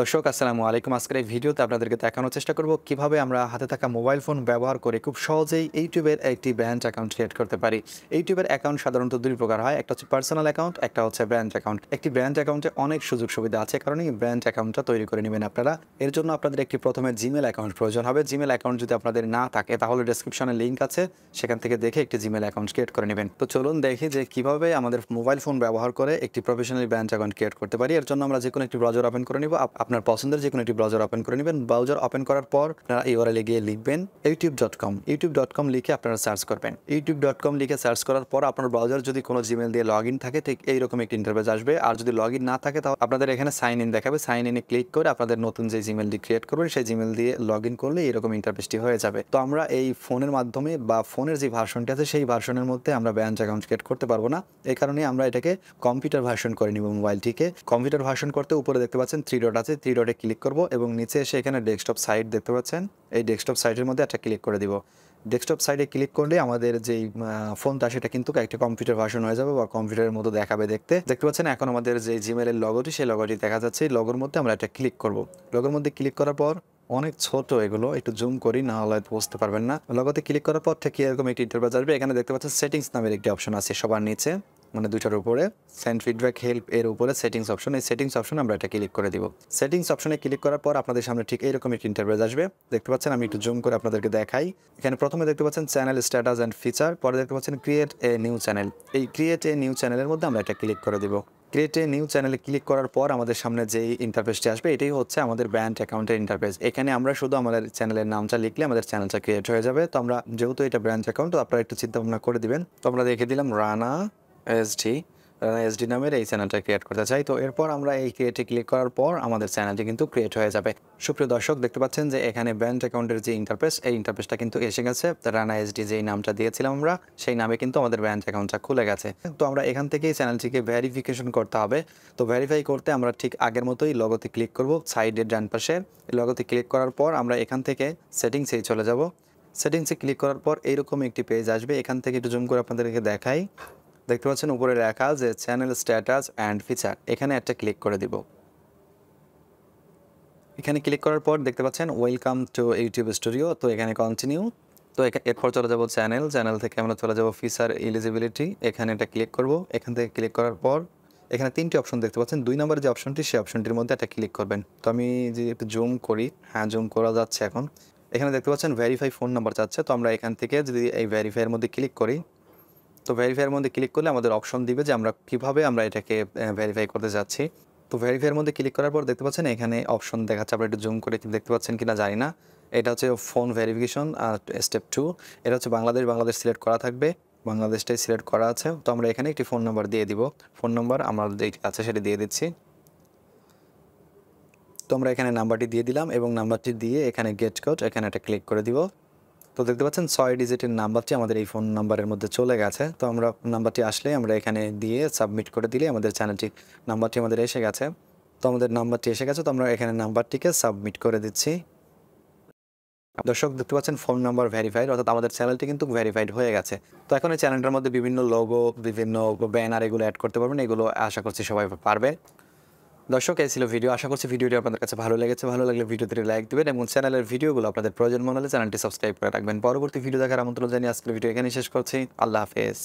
দর্শক আসসালামু আলাইকুম। আজকের এই ভিডিওতে আপনাদেরকে দেখানোর চেষ্টা করব কিভাবে আমরা হাতে থাকা মোবাইল ফোন ব্যবহার করে খুব সহজেই ইউটিউবের একটি ব্র্যান্ড অ্যাকাউন্ট ক্রিয়েট করতে পারি। ইউটিউবের অ্যাকাউন্ট সাধারণত দুই প্রকার হয়, একটা হচ্ছে পার্সোনাল অ্যাকাউন্ট, একটা হচ্ছে ব্র্যান্ড অ্যাকাউন্ট। একটি ব্র্যান্ড অ্যাকাউন্টে অনেক সুযোগ সুবিধা আছে, কারণ এই ব্র্যান্ড অ্যাকাউন্টটা তৈরি করে নেবেন আপনারা। এর জন্য আপনাদের একটি প্রথমে জিমেল অ্যাকাউন্ট প্রয়োজন হবে। জিমেল অ্যাকাউন্ট যদি আপনাদের না থাকে তাহলে ডেসক্রিপশনে লিঙ্ক আছে, সেখান থেকে দেখে একটি জিমেল অ্যাকাউন্ট ক্রিয়েট করে নেবেন। তো চলুন দেখি যে কিভাবে আমাদের মোবাইল ফোন ব্যবহার করে একটি প্রফেশনাল ব্র্যান্ড অ্যাকাউন্ট ক্রিয়েট করতে পারি। এর জন্য আমরা যে কোনো একটি ব্রাউজার ওপেন করে নিব। আপনার পছন্দের যে কোনো একটি ব্রাউজার ওপেন করে নেবেন। ব্রাউজার ওপেন করার পর আপনারা ইউআরএল এ গিয়ে লিখবেন youtube.com লিখে আপনারা সার্চ করবেন। youtube.com লিখে সার্চ করার পর আপনার ব্রাউজার যদি কোনো জিমেল দিয়ে লগ ইন থাকে, ঠিক এইরকম একটি ইন্টারফেস আসবে। আর যদি লগ ইন না থাকে তাহলে আপনাদের এখানে সাইন ইন দেখাবে। সাইন ইনে ক্লিক করে আপনাদের নতুন যে জিমেলটি ক্রিয়েট করবেন সেই জিমেল দিয়ে লগ ইন করলে এরকম ইন্টারফেসটি হয়ে যাবে। তো আমরা এই ফোনের মাধ্যমে বা ফোনের যে ভার্সনটি আছে সেই ভার্সনের মধ্যে আমরা ব্র্যান্ড অ্যাকাউন্ট ক্রিয়েট করতে পারবো না। এই কারণে আমরা এটাকে কম্পিউটার ভার্সন করে নিব। মোবাইলটিকে কম্পিউটার ভার্সন করতে উপরে দেখতে পাচ্ছেন 3 ডট আছে, 3 ডটে ক্লিক করব এবং নিচে এসে এখানে ডেস্কটপ সাইট দেখতে পাচ্ছেন। এই ডেস্কটপ সাইটের মধ্যে একটা ক্লিক করে দিব। ডেস্কটপ সাইটে ক্লিক করলে আমাদের যেই ফোনটা সেটা কিন্তু একটা কম্পিউটার ভার্সন হয়ে যাবে বা কম্পিউটারের মতো দেখাবে। দেখতে পাচ্ছেন এখন আমাদের যে জিমেলের লগোটি সেই লগোটি দেখা যাচ্ছে। এই লগোর মধ্যে আমরা একটা ক্লিক করব। লগোর মধ্যে ক্লিক করার পর অনেক ছোট, এগুলো একটু জুম করি না হলে বুঝতে পারবেন না। লগোতে ক্লিক করার পর ঠিক এরকম একটি ইন্টারফেস আসবে। এখানে দেখতে পাচ্ছেন সেটিংস নামের একটি অপশন আছে সবার নিচে, মানে দুইটার উপরে সেন্ড ফিডব্যাক হেল্প এর উপরে সেটিংস অপশন। এই সেটিংস অপশনে আমরা এটা ক্লিক করে দিব। সেটিংস অপশনে ক্লিক করার পর আপনাদের সামনে ঠিক এইরকম একটি ইন্টারফেস আসবে। দেখতে পাচ্ছেন, আমি একটু জুম করে আপনাদেরকে দেখাই। এখানে প্রথমে দেখতে পাচ্ছেন চ্যানেল স্ট্যাটাস অ্যান্ড ফিচার, পরে দেখতে পাচ্ছেন ক্রিয়েট এ নিউ চ্যানেল। এই ক্রিয়েট এ নিউ চ্যানেলের মধ্যে আমরা এটা ক্লিক করে দিব। ক্রিয়েট এ নিউ চ্যানেলে ক্লিক করার পর আমাদের সামনে যেই ইন্টারফেসটি আসবে এটাই হচ্ছে আমাদের ব্র্যান্ড অ্যাকাউন্টের ইন্টারফেস। এখানে আমরা শুধু আমাদের চ্যানেলের নামটা লিখলে আমাদের চ্যানেলটা ক্রিয়েট হয়ে যাবে। তো আমরা যেহেতু এটা ব্র্যান্ড অ্যাকাউন্ট, তো আপনারা একটু চিন্তা ভাবনা করে দিবেন। তো আমরা দেখে দিলাম রানা এসডি নামের এই চ্যানেলটা ক্রিয়েট করতে চাই। তো এরপর আমরা এই ক্রিয়েটে ক্লিক করার পর আমাদের চ্যানেলটি কিন্তু ক্রিয়েট হয়ে যাবে। সুপ্রিয় দর্শক, দেখতে পাচ্ছেন যে এখানে ব্র্যান্ড অ্যাকাউন্টের যে ইন্টারফেস, এই ইন্টারফেসটা কিন্তু এসে গেছে। রানা এসডি যেই নামটা দিয়েছিলাম আমরা, সেই নামে কিন্তু আমাদের ব্র্যান্ড অ্যাকাউন্টটা খুলে গেছে। তো আমরা এখান থেকেই চ্যানেলটিকে ভেরিফিকেশন করতে হবে। তো ভেরিফাই করতে আমরা ঠিক আগের মতোই লগোতে ক্লিক করব, সাইডের ডান পাশে। লগোতে ক্লিক করার পর আমরা এখান থেকে সেটিংসে চলে যাব। সেটিংসে ক্লিক করার পর এইরকম একটি পেজ আসবে। এখান থেকে একটু জুম করে আপনাদেরকে দেখাই। দেখতে পাচ্ছেন উপরে লেখা যে চ্যানেল স্ট্যাটাস অ্যান্ড ফিচার, এখানে একটা ক্লিক করে দিব। এখানে ক্লিক করার পর দেখতে পাচ্ছেন ওয়েলকাম টু ইউটিউব স্টুডিও। তো এখানে কন্টিনিউ। তো এরপর চলে যাব চ্যানেল থেকে আমরা চলে যাব ফিচার এলিজিবিলিটি, এখানে এটা ক্লিক করব। এখান থেকে ক্লিক করার পর এখানে 3টি অপশন দেখতে পাচ্ছেন। 2 নম্বরের যে অপশনটি, সেই অপশনটির মধ্যে একটা ক্লিক করবেন। তো আমি যে একটু জুম করি, হ্যাঁ জুম করা যাচ্ছে এখন। এখানে দেখতে পাচ্ছেন ভেরিফাই ফোন নাম্বার চাচ্ছে। তো আমরা এখান থেকে যদি এই ভেরিফাইয়ের মধ্যে ক্লিক করি, তো ভেরিফাইয়ের মধ্যে ক্লিক করলে আমাদের অপশন দিবে যে আমরা কিভাবে আমরা এটাকে ভেরিফাই করতে যাচ্ছি। তো ভেরিফাইয়ের মধ্যে ক্লিক করার পর দেখতে পাচ্ছেন এখানে অপশন দেখাচ্ছে। আমরা একটু জুম করে দেখতে পাচ্ছেন কিনা জানি না। এটা হচ্ছে ফোন ভেরিফিকেশন স্টেপ 2। এটা হচ্ছে বাংলাদেশ সিলেক্ট করা থাকবে, বাংলাদেশটাই সিলেক্ট করা আছে। তো আমরা এখানে একটি ফোন নাম্বার দিয়ে দিব। ফোন নাম্বার আমার যেটি আছে সেটি দিয়ে দিচ্ছি। তো আমরা এখানে নাম্বারটি দিয়ে দিলাম এবং নাম্বারটি দিয়ে এখানে গেট কোড, এখানে একটা ক্লিক করে দিব। তো দেখতে পাচ্ছেন 6 ডিজিটের নাম্বারটি আমাদের এই ফোন নাম্বারের মধ্যে চলে গেছে। তো আমরা নাম্বারটি আসলে আমরা এখানে দিয়ে সাবমিট করে দিলে আমাদের চ্যানেলটি নাম্বারটি আমাদের এসে গেছে। তো আমাদের নাম্বারটি এসে গেছে। তো আমরা এখানে নাম্বারটিকে সাবমিট করে দিচ্ছি। দর্শক দেখতে পাচ্ছেন ফোন নাম্বার ভেরিফাইড, অর্থাৎ আমাদের চ্যানেলটি কিন্তু ভেরিফাইড হয়ে গেছে। তো এখন এই চ্যানেলটার মধ্যে বিভিন্ন লোগো, বিভিন্ন ব্যানার এগুলো অ্যাড করতে পারবেন। এগুলো আশা করছি সবাই পারবে। দর্শক, এই ছিল ভিডিও। আশা করছি ভিডিওটি আপনাদের কাছে ভালো লেগেছে। ভালো লাগলে ভিডিওতে লাইক দিবেন এবং চ্যানেলের ভিডিওগুলো আপনাদের প্রয়োজন মনে হলে চ্যানেলটি সাবস্ক্রাইব করে রাখবেন। পরবর্তী ভিডিও দেখার আমন্ত্রণ জানিয়ে আজকের ভিডিও এখানেই শেষ করছি। আল্লাহ হাফেজ।